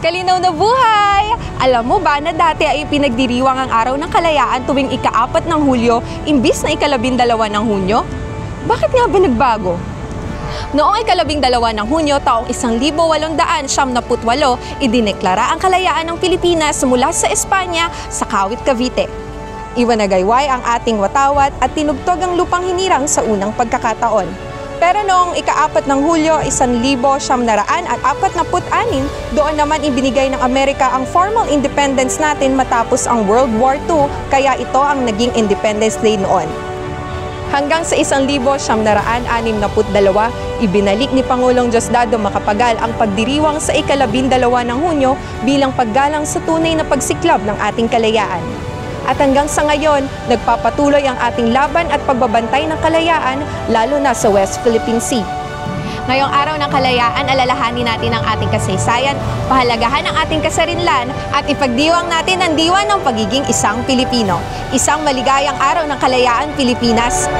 Kalinaw na buhay! Alam mo ba na dati ay pinagdiriwang ang Araw ng Kalayaan tuwing ika-4 ng Hulyo imbis na ika-12 ng Hunyo? Bakit nga ba nagbago? Noong ika-12 ng Hunyo taong 1878, idineklara ang kalayaan ng Pilipinas mula sa Espanya sa Kawit, Cavite. Iwanagayway ang ating watawat at tinugtog ang lupang hinirang sa unang pagkakataon. Pero noong ika-4 ng Hulyo, 1946, doon naman ibinigay ng Amerika ang formal independence natin matapos ang World War II, kaya ito ang naging Independence Day noon. Hanggang sa 1962, ibinalik ni Pangulong Diosdado Macapagal ang pagdiriwang sa ika-12 ng Hunyo bilang paggalang sa tunay na pagsiklab ng ating kalayaan. At hanggang sa ngayon, nagpapatuloy ang ating laban at pagbabantay ng kalayaan, lalo na sa West Philippine Sea. Ngayong Araw ng Kalayaan, alalahanin natin ang ating kasaysayan, pahalagahan ang ating kasarinlan, at ipagdiwang natin ang diwa ng pagiging isang Pilipino. Isang maligayang Araw ng Kalayaan, Pilipinas!